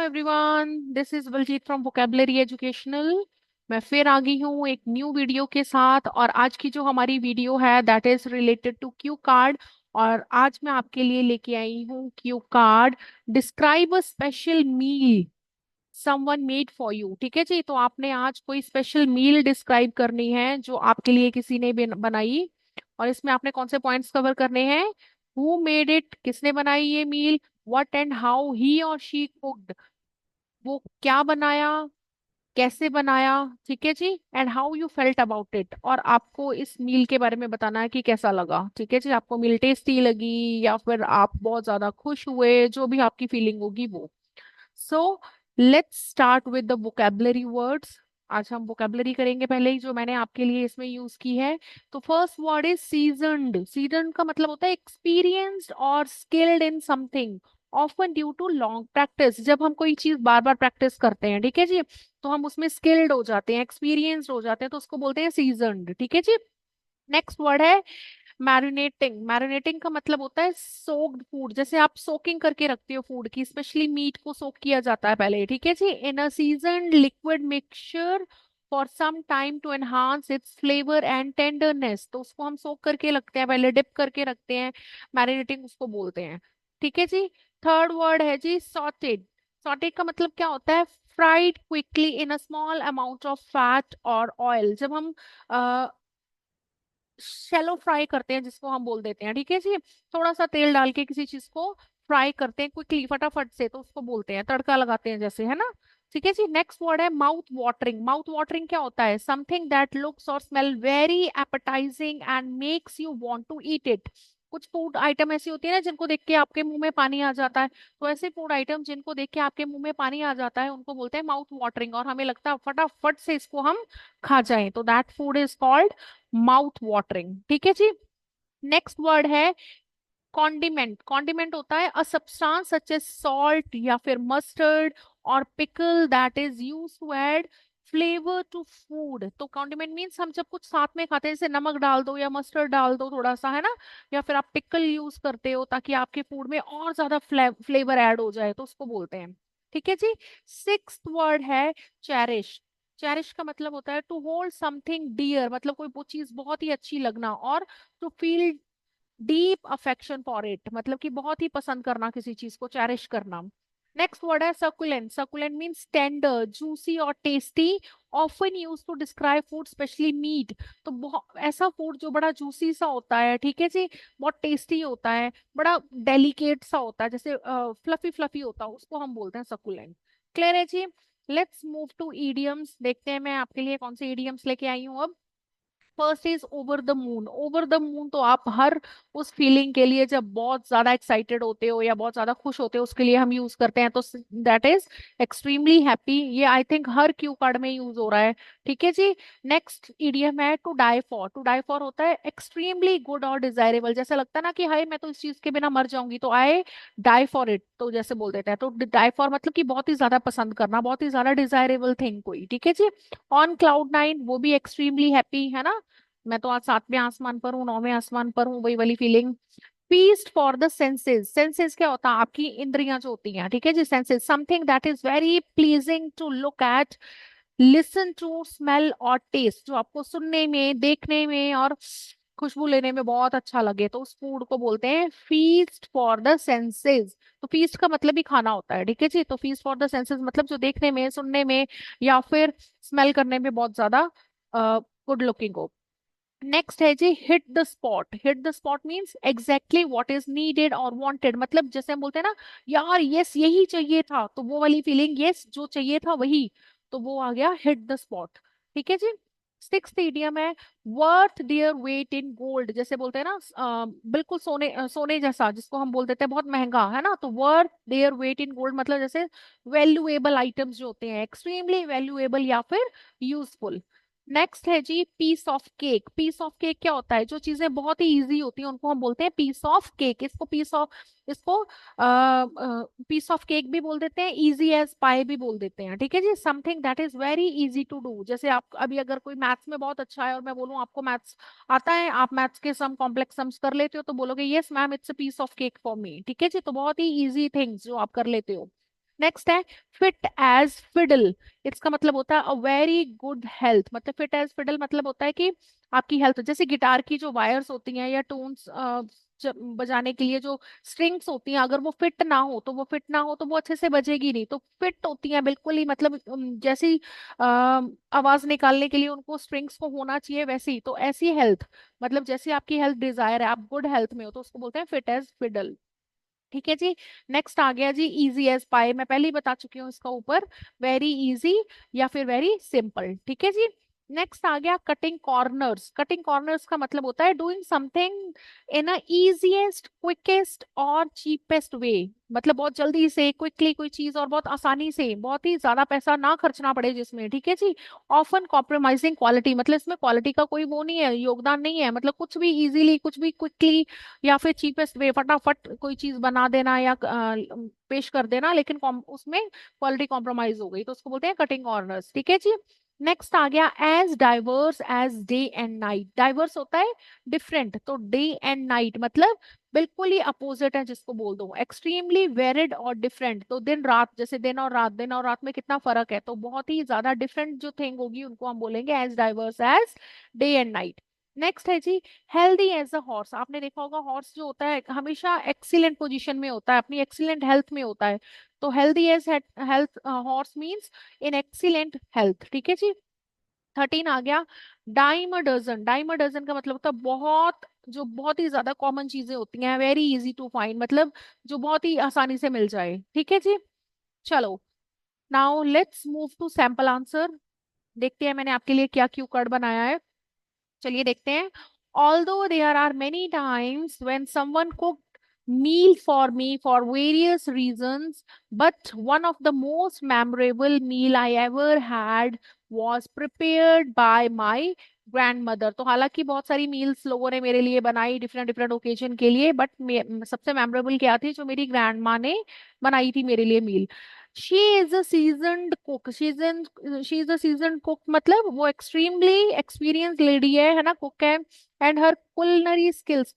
Everyone, this is Baljeet from vocabulary educational. मैं फिर आ गई हूँ एक न्यू वीडियो के साथ। और आज की जो हमारी वीडियो है that is related to cue card. और आज मैं आपके लिए लेके आई हूँ cue card. Describe a special meal someone made for you. ठीक है जी, तो आपने आज कोई स्पेशल मील डिस्क्राइब करनी है जो आपके लिए किसी ने बनाई। और इसमें आपने कौन से पॉइंट्स कवर करने हैं? हु मेड इट, किसने बनाई ये मील। व्हाट एंड हाउ ही और शी कुक्ड, वो क्या बनाया, कैसे बनाया। ठीक है जी। And how you felt about it, और आपको इस मील के बारे में बताना है कि कैसा लगा। ठीक है जी, आपको मील टेस्टी लगी या फिर आप बहुत ज्यादा खुश हुए, जो भी आपकी फीलिंग होगी वो। So let's start with the vocabulary words. आज हम वोकेबलरी करेंगे पहले ही, जो मैंने आपके लिए इसमें यूज की है। तो first word is seasoned. Seasoned का मतलब होता है एक्सपीरियंस्ड और skilled in something, often due to long practice. जब हम कोई चीज बार बार प्रैक्टिस करते हैं, ठीक है जी, तो हम उसमें स्किल्ड हो जाते हैं, एक्सपीरियंस्ड हो जाते हैं, तो उसको बोलते हैं सीजन्ड। ठीक है जी। नेक्स्ट वर्ड है मैरिनेटिंग। मैरिनेटिंग का मतलब होता है सोक्ड फूड। जैसे आप सोकिंग करके रखते हो फूड की, स्पेशली मीट को सोक किया जाता है पहले। ठीक है जी, in a seasoned liquid mixture for some time to enhance its flavour and tenderness. तो उसको हम सोक करके रखते हैं, पहले डिप करके रखते हैं, मैरिनेटिंग उसको बोलते हैं। ठीक है जी। थर्ड वर्ड है जी सॉटेड। सॉटेड का मतलब क्या होता है? Fried quickly in a small amount of fat और ऑयल। जब हम शैलो फ्राई करते हैं, जिसको हम बोल देते हैं, ठीक है जी, थोड़ा सा तेल डाल के किसी चीज को फ्राई करते हैं क्विकली, फटाफट से, तो उसको बोलते हैं, तड़का लगाते हैं जैसे, है ना। ठीक है जी। नेक्स्ट वर्ड है माउथ वाटरिंग। माउथ वाटरिंग क्या होता है? समथिंग दैट लुक्स और smell very appetising and makes you want to eat it. कुछ फूड आइटम ऐसी होती है ना जिनको देख के आपके मुंह में पानी आ जाता है। तो ऐसे फूड आइटम जिनको देख के आपके मुंह में पानी आ जाता है, उनको बोलते हैं माउथ वाटरिंग, और हमें लगता है फटाफट से इसको हम खा जाएं, तो that food is called mouth watering. ठीक है जी। नेक्स्ट वर्ड है कॉन्डिमेंट। कॉन्डिमेंट होता है a substance such as salt या फिर मस्टर्ड और pickle that is used to add flavour to food. तो कॉन्डिमेंट मीन्स हम जब कुछ साथ में खाते हैं, जैसे नमक डाल दो या मस्टर्ड डाल दो थोड़ा सा, है ना, या फिर आप पिकल यूज करते हो ताकि आपके फूड में और ज्यादा फ्लेवर ऐड हो जाए, तो उसको बोलते हैं। ठीक है जी। सिक्स्थ वर्ड है चेरिश। चेरिश का मतलब होता है टू होल्ड समथिंग डियर, मतलब कोई वो चीज बहुत ही अच्छी लगना, और to feel deep affection for it, मतलब कि बहुत ही पसंद करना किसी चीज को, चेरिश करना। नेक्स्ट वर्ड है succulent. Succulent means tender, juicy और tasty, often used to describe food specially meat. तो बहुत ऐसा फूड जो बड़ा जूसी सा होता है, ठीक है जी, बहुत टेस्टी होता है, बड़ा डेलिकेट सा होता है, जैसे फ्लफी फ्लफी होता है, उसको हम बोलते हैं सकुलेंट। क्लियर है जी। Let's move to idioms. देखते हैं मैं आपके लिए कौन से ईडियम्स लेके आई हूँ अब। First is over the moon. Over the moon तो आप हर उस फीलिंग के लिए जब बहुत ज्यादा एक्साइटेड होते हो या बहुत ज्यादा खुश होते हो, उसके लिए हम यूज करते हैं, तो दैट इज एक्सट्रीमली हैप्पी। ये आई थिंक हर क्यू कार्ड में यूज हो रहा है। ठीक है जी। नेक्स्ट ईडियम है to die for. To die for होता है एक्सट्रीमली गुड और डिजायरेबल। जैसे लगता है ना कि हाय मैं तो इस चीज के बिना मर जाऊंगी, तो आई डाई फॉर इट, तो जैसे बोल देते हैं। तो डाई फॉर मतलब कि बहुत ही ज्यादा पसंद करना, बहुत ही ज्यादा डिजायरेबल थिंग कोई। ठीक है जी। ऑन क्लाउड नाइन, वो भी एक्सट्रीमली हैप्पी, है ना, मैं तो आज सातवें आसमान पर हूँ, नौवें आसमान पर हूँ, वही वाली feeling. Feast for the senses. Senses क्या होता है? आपकी इंद्रियां जो होती हैं, ठीक है जी। Senses something that is very pleasing to look at, listen to, smell और टेस्ट, जो आपको सुनने में, देखने में और खुशबू लेने में बहुत अच्छा लगे, तो उस फूड को बोलते हैं फीस्ट फॉर द सेंसेस। तो फीस्ट का मतलब ही खाना होता है, ठीक है जी। तो फीस्ट फॉर द सेंसेस मतलब जो देखने में, सुनने में या फिर स्मेल करने में बहुत ज्यादा गुड लुकिंग हो। नेक्स्ट है जी hit the spot. Hit the spot means exactly what is needed और वांटेड, मतलब जैसे हम बोलते हैं ना, यार यस यही चाहिए था, तो वो वाली फीलिंग, यस जो चाहिए था वही, तो वो आ गया हिट द स्पॉट। ठीक है जी। सिक्स्थ इडियम है worth their weight in gold. जैसे बोलते हैं ना बिल्कुल सोने सोने जैसा, जिसको हम बोल देते हैं बहुत महंगा, है ना, तो worth their weight in gold मतलब जैसे वैल्यूएबल आइटम्स जो होते हैं, एक्सट्रीमली वैल्यूएबल या फिर यूजफुल। नेक्स्ट है जी piece of cake. Piece of cake क्या होता है? जो चीजें बहुत ही इजी होती हैं उनको हम बोलते हैं पीस ऑफ केक। इसको पीस ऑफ केक भी बोल देते हैं, इजी एज पाई भी बोल देते हैं। ठीक है जी। Something that is very easy to do. जैसे आप अभी अगर कोई मैथ्स में बहुत अच्छा है और मैं बोलूँ आपको मैथ्स आता है, आप मैथ्स के सम कॉम्प्लेक्स सम्स कर लेते हो, तो बोलोगे yes ma'am it's a piece of cake for me. ठीक है जी। तो बहुत ही इजी थिंग्स जो आप कर लेते हो। नेक्स्ट है फिट एज फिडल। इसका मतलब होता है अ वेरी गुड हेल्थ। मतलब फिट एज फिडल मतलब होता है कि आपकी हेल्थ, जैसे गिटार की जो वायर्स होती हैं या टून्स बजाने के लिए जो स्ट्रिंग्स होती हैं, अगर वो फिट ना हो तो वो अच्छे से बजेगी नहीं। तो फिट होती हैं बिल्कुल ही, मतलब जैसी आवाज निकालने के लिए उनको स्ट्रिंग्स को होना चाहिए वैसी, तो ऐसी हेल्थ, मतलब जैसी आपकी हेल्थ डिजायर है, आप गुड हेल्थ में हो, तो उसको बोलते हैं फिट एज फिडल। ठीक है जी। नेक्स्ट आ गया जी इजी एज पाई। मैं पहले ही बता चुकी हूँ इसका ऊपर, वेरी इजी या फिर वेरी सिंपल। ठीक है जी। नेक्स्ट आ गया कटिंग कॉर्नर्स। कटिंग कॉर्नर्स का मतलब होता है doing something in a easiest quickest और चीपेस्ट वे। मतलब बहुत जल्दी से, क्विकली कोई चीज, और बहुत आसानी से, बहुत ही ज्यादा पैसा ना खर्चना पड़े जिसमें। ठीक है जी। ऑफन कॉम्प्रोमाइजिंग क्वालिटी, मतलब इसमें क्वालिटी का कोई वो नहीं है, योगदान नहीं है। मतलब कुछ भी इजीली, कुछ भी क्विकली या फिर चीपेस्ट वे, फटाफट कोई चीज बना देना या पेश कर देना, लेकिन उसमें क्वालिटी कॉम्प्रोमाइज हो गई, तो उसको बोलते हैं कटिंग कॉर्नर्स। ठीक है जी। नेक्स्ट आ गया as diverse as day and night. Diverse होता है डिफरेंट, तो डे एंड नाइट मतलब बिल्कुल ही अपोजिट है जिसको बोल दो। एक्सट्रीमली वेरिड और डिफरेंट, तो दिन रात, जैसे दिन और रात, दिन और रात में कितना फर्क है, तो बहुत ही ज्यादा डिफरेंट जो थिंग होगी उनको हम बोलेंगे as diverse as day and night. Next है जी हेल्दी एज अ हॉर्स। आपने देखा होगा हॉर्स जो होता है हमेशा एक्सीलेंट पोजीशन में होता है, अपनी एक्सीलेंट हेल्थ में होता है। तो healthy as health horse means in excellent health. ठीक है जी। 13 आ गया dime a dozen. Dime a dozen का मतलब होता है बहुत, जो बहुत ही ज्यादा कॉमन चीजें होती हैं, वेरी इजी टू फाइंड, मतलब जो बहुत ही आसानी से मिल जाए। ठीक है जी। चलो, now let's move to sample answer. देखते हैं मैंने आपके लिए क्या क्यू कार्ड बनाया है। चलिए देखते हैं। Although there are many times when someone cooked meal for me for various reasons, but one of the most memorable meal I ever had was prepared by my grandmother। तो हालांकि बहुत सारी meals लोगों ने मेरे लिए बनाई डिफरेंट डिफरेंट ओकेजन के लिए, बट सबसे मेमोरेबल क्या थी, जो मेरी ग्रैंड माँ ने बनाई थी मेरे लिए meal. She is a seasoned cook. She is a seasoned cook मतलब वो एक्सट्रीमली एक्सपीरियंस लेडी है ना, कुक है। एंड हर कुलिनरी स्किल्स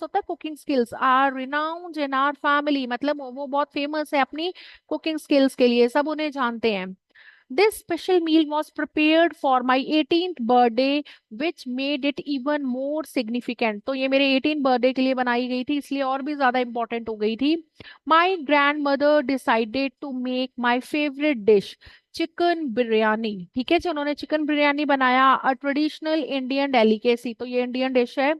होता है cooking skills, are renowned in our family. मतलब वो बहुत फेमस है अपनी कुकिंग स्किल्स के लिए, सब उन्हें जानते हैं। This special meal was prepared for my 18th birthday, which made it even more significant। तो ये मेरे 18th बर्थडे के लिए बनाई गई थी, इसलिए और भी ज्यादा इंपॉर्टेंट हो गई थी। My grandmother decided to make my favorite dish, chicken biryani. ठीक है जी, उन्होंने चिकन बिरयानी बनाया, अ ट्रेडिशनल इंडियन डेलिकेसी। तो ये इंडियन डिश है।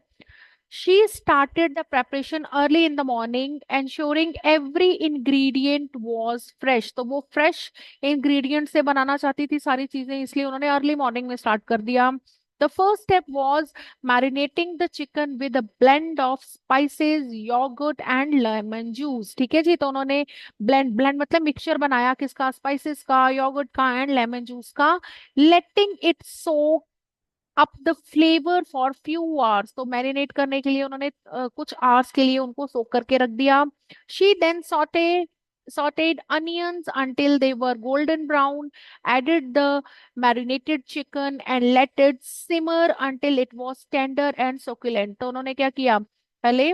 She started the preparation early in the morning, ensuring every ingredient was fresh। तो वो fresh ingredient से बनाना चाहती थी सारी चीजें, इसलिए उन्होंने अर्ली मॉर्निंग में स्टार्ट कर दिया। The first step was marinating the chicken with a blend of spices, yogurt and lemon juice। ठीक है जी, तो उन्होंने ब्लेंड मतलब मिक्सचर बनाया किसका, स्पाइसेस का, योगर्ट का एंड लेमन जूस का। Letting it soak up the flavour for few hours. तो मैरिनेट करने के लिए उन्होंने कुछ आवर्स के लिए उनको सोक करके रख दिया। She then sauteed onions until they were golden brown, added the marinated chicken and let it simmer until it was tender and succulent। तो उन्होंने क्या किया, पहले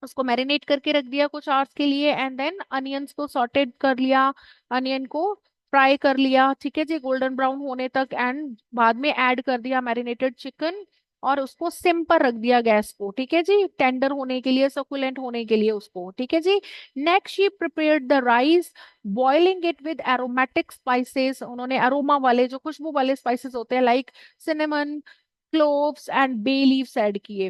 उसको मैरिनेट करके रख दिया कुछ आवर्स के लिए, एंड देन अनियंस को सॉटेड कर लिया, अनियन को फ्राई कर लिया, ठीक है जी, गोल्डन ब्राउन होने तक। एंड बाद में ऐड कर दिया मैरिनेटेड चिकन, और उसको सिम पर रख दिया गैस को, ठीक है जी, टेंडर होने के लिए, सकुलेंट होने के लिए उसको। ठीक है जी। Next she prepared the rice, boiling it with aromatic spices. उन्होंने अरोमा वाले, जो खुशबू वाले स्पाइसेस होते हैं, like cinnamon, cloves and bay leaves add किए।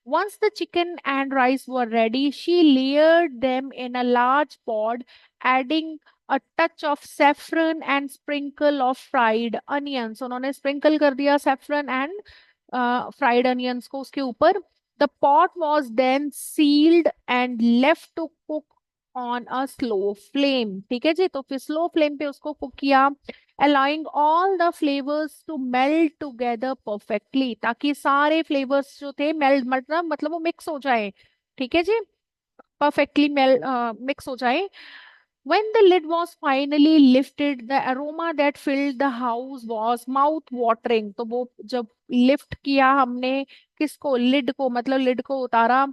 Once the chicken and rice were ready, she layered them in a large pot, adding a touch of saffron and sprinkle of fried onions। उन्होंने sprinkle कर दिया saffron and fried onions को उसके ऊपर। The pot was then sealed and left to cook on a slow flame. ठीक है जी, तो फिर स्लो फ्लेम पे उसको कुक किया, allowing all the flavours to melt together perfectly, ताकि सारे फ्लेवर्स जो थे मेल्ट, मतलब वो मिक्स हो जाए। ठीक है जी, परफेक्टली मेल मिक्स हो जाए। When the lid was finally lifted, the aroma that filled the house was mouth watering। तो वो जब लिफ्ट किया हमने, किसको, लिड को, मतलब लिड को उतारा,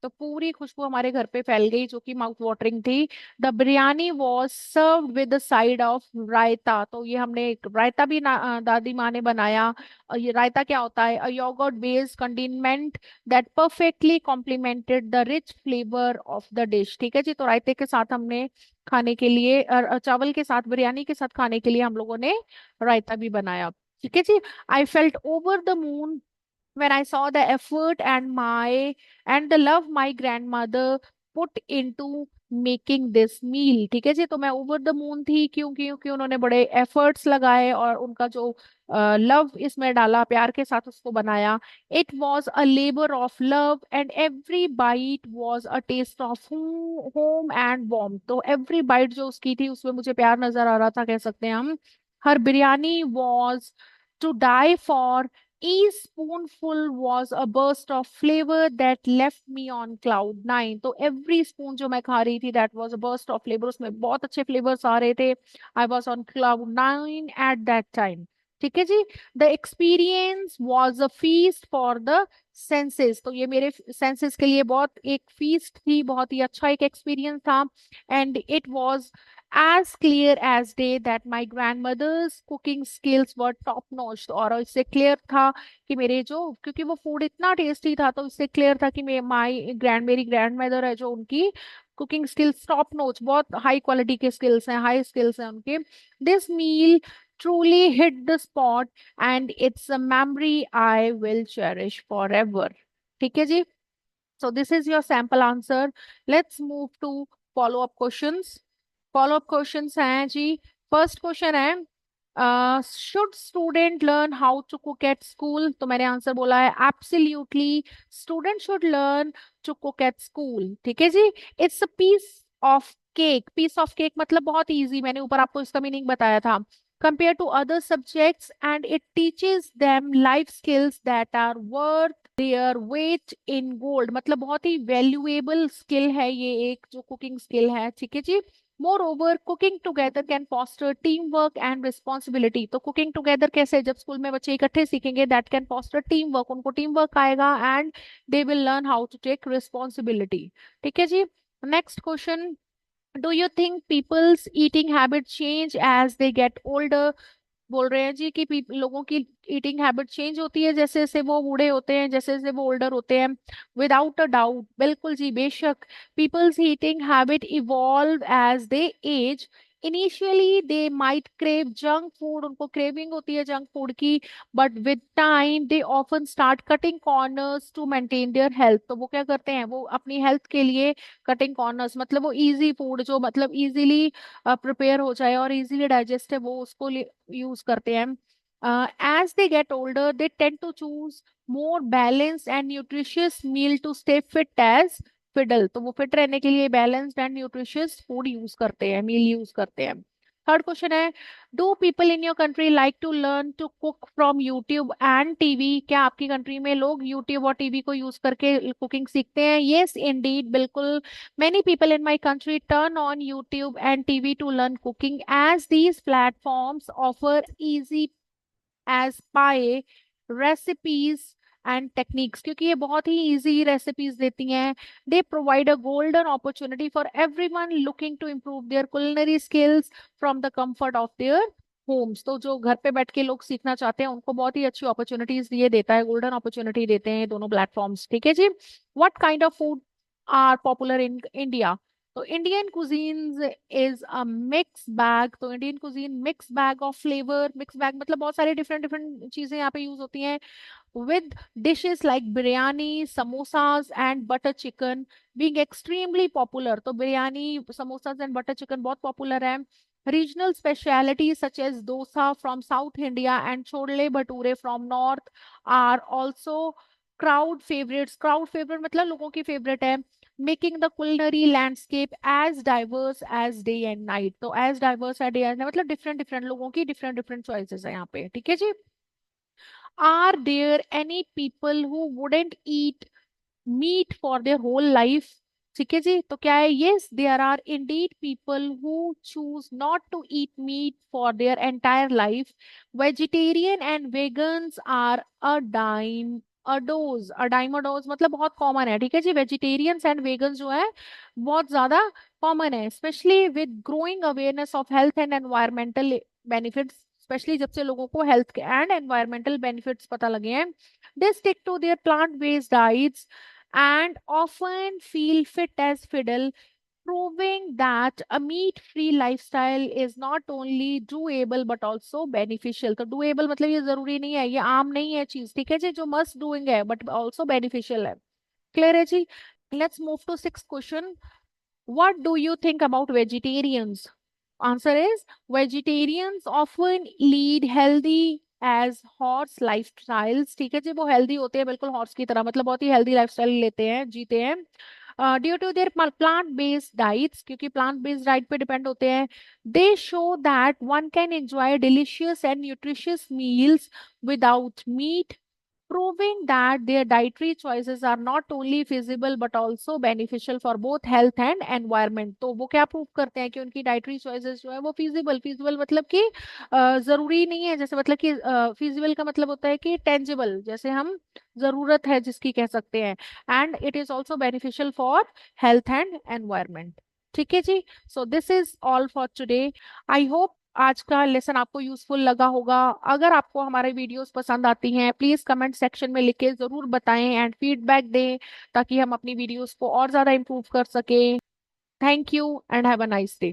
तो पूरी खुशबू हमारे घर पे फैल गई, जो कि माउथ वाटरिंग थी। The biryani was served with the side of raita. तो ये हमने एक रायता भी दादी माँ ने बनाया। ये रायता क्या होता है? A yogurt based condiment that perfectly complemented the rich flavour of the dish. ठीक है जी, तो रायते के साथ हमने खाने के लिए चावल के साथ, बिरयानी के साथ खाने के लिए हम लोगों ने रायता भी बनाया। ठीक है जी। I felt over the moon when I saw the effort and the love my grandmother put into making this meal। ठीक है जी, तो मैं ओवर द मून थी, क्यों? क्योंकि उन्होंने बड़े एफर्ट्स लगाए और उनका जो लव इसमें डाला, प्यार के साथ उसको बनाया। It was a labour of love and every bite was a taste of home and warm. तो एवरी बाइट जो उसकी थी उसमें मुझे प्यार नजर आ रहा था, कह सकते हैं हम। Her biryani was to die for. Each spoonful was a burst of flavor that left me on cloud nine। तो every spoon जो मैं खा रही थी, that was a burst of flavor, उसमें बहुत अच्छे flavors आ रहे थे। I was on cloud nine at that time। ठीक है जी। The experience was a feast for the senses। तो ये मेरे senses के लिए बहुत एक feast थी, बहुत ही अच्छा एक experience था। And it was as clear as day that my grandmother's cooking skills were top notch। और इससे क्लियर था कि मेरे जो, क्योंकि वो फूड इतना टेस्टी था, तो इससे क्लियर था कि मेरी ग्रैंड मदर है जो, उनकी कुकिंग स्किल्स टॉप नोच, बहुत हाई क्वालिटी के स्किल्स हैं, हाई स्किल्स हैं उनके। This meal truly hit the spot and it's a memory I will cherish forever। ठीक है जी। So this is your sample answer। Let's move to follow up questions। Follow up questions हैं जी। First question है, should student learn how to cook at school? तो मैंने answer बोला है absolutely, student should learn to cook at school. ठीक है जी। It's a piece of cake. Piece of cake मतलब बहुत इजी, मैंने ऊपर आपको इसका मीनिंग बताया था। Compare to other subjects and it teaches them life skills that are worth their weight in gold. मतलब बहुत ही वैल्यूएबल स्किल है ये, एक जो कुकिंग स्किल है। ठीक है जी। Moreover cooking together can foster team work and responsibility. तो कुकिंग टुगेदर कैसे? जब स्कूल में बच्चे इकट्ठे सीखेंगे, that can foster team work, उनको टीम वर्क आएगा and they will learn how to take responsibility. ठीक है जी। Next question, do you think people's eating habit change as they get older? बोल रहे हैं जी कि लोगों की ईटिंग हैबिट चेंज होती है जैसे जैसे वो बूढ़े होते हैं, जैसे जैसे वो ओल्डर होते हैं। विदाउट अ डाउट, बिल्कुल जी, बेशक। People's eating habit evolve as they age. Initially they might crave junk food, उनको क्रेविंग होती है जंक फूड की। But with time they often start cutting corners to maintain their health. तो वो क्या करते हैं? वो अपनी हेल्थ के लिए कटिंग कॉर्नर्स, मतलब वो इजी फूड जो मतलब इजीली प्रिपेयर हो जाए और इजीली डाइजेस्ट है, वो उसको यूज करते हैं। As they get older they tend to choose more balance and nutritious meal to stay fit as fiddle. तो वो फिट रहने के लिए balanced and nutritious food use करते हैं, मील यूज करते हैं। थर्ड क्वेश्चन है, do people in your country like to learn to cook from YouTube and TV? क्या आपकी कंट्री में लोग यूट्यूब और टीवी को यूज करके कुकिंग सीखते हैं? यस इंडीड, बिल्कुल। Many people in my country turn on YouTube and TV to learn cooking as these platforms offer easy as pie recipes and techniques। क्योंकि ये बहुत ही easy recipes देती हैं। They provide a golden opportunity for everyone looking to improve their culinary skills from the comfort of their homes. तो जो घर पे बैठ के लोग सीखना चाहते हैं उनको बहुत ही अच्छी अपॉर्चुनिटीज ये देता है, गोल्डन अपॉर्चुनिटी देते हैं ये दोनों प्लेटफॉर्म्स। ठीक है जी। What kind of food are popular in India? तो Indian cuisines is a mix bag. तो Indian cuisine mix bag of flavour. Mix bag मतलब बहुत सारे डिफरेंट डिफरेंट चीजें यहाँ पे यूज होती हैं। with dishes like biryani, samosas and butter chicken being extremely popular। तो biryani, samosas and butter chicken बहुत पॉपुलर है। Regional specialities such as dosa from South India and chole bhature from North are also crowd favorites। Crowd favorite मतलब लोगों की favorite है। Making the culinary landscape as diverse as day and night। तो as diverse as day and night मतलब different different लोगों की different different choices है यहाँ पे। ठीक है जी। Are there any people who wouldn't eat meat for their whole life? ठीक है जी, तो क्या है? Yes, there are indeed people who choose not to eat meat for their entire life। Vegetarian and vegans are a dime अडोज, अडाइमोडोज मतलब बहुत common है, ठीक है जी। वेजिटेरियंस एंड वेगन जो है बहुत ज्यादा कॉमन है, specially with growing awareness of health and environmental benefits. Specially जब से लोगों को हेल्थ एंड एनवायरमेंटल बेनिफिट्स पता लगे हैं, they stick to their plant based diets and often feel fit as fiddle, proving that a meat free lifestyle is not only doable but also beneficial। तो doable मतलब ये जरूरी नहीं है, ये आम नहीं है चीज, ठीक है जी, जो मस्ट डूइंग है बट ऑल्सो बेनिफिशियल है। क्लियर है जी। Let's move to six question. What do you think about vegetarians? Answer is vegetarians often lead healthy as horse lifestyles। ठीक है जी, वो हेल्दी होते हैं बिल्कुल हॉर्स की तरह, मतलब बहुत ही हेल्दी लाइफस्टाइल लेते हैं, जीते हैं। Due to their plant based diets, क्योंकि प्लांट बेस्ड डाइट पे डिपेंड होते हैं, they show that one can enjoy delicious and nutritious meals without meat, proving that their dietary choices are not only feasible but also beneficial for both health and environment। तो वो क्या prove करते हैं कि उनकी dietary choices जो है वो फीजिबल, फीजिबल मतलब कि जरूरी नहीं है, जैसे मतलब कि फीजिबल का मतलब होता है कि टेंजिबल, जैसे हम जरूरत है जिसकी कह सकते हैं, and it is also beneficial for health and environment. ठीक है जी। So this is all for today. I hope आज का लेसन आपको यूजफुल लगा होगा। अगर आपको हमारे वीडियोस पसंद आती हैं, प्लीज कमेंट सेक्शन में लिख के जरूर बताएं एंड फीडबैक दें, ताकि हम अपनी वीडियोस को और ज्यादा इम्प्रूव कर सकें। Thank you and have a nice day.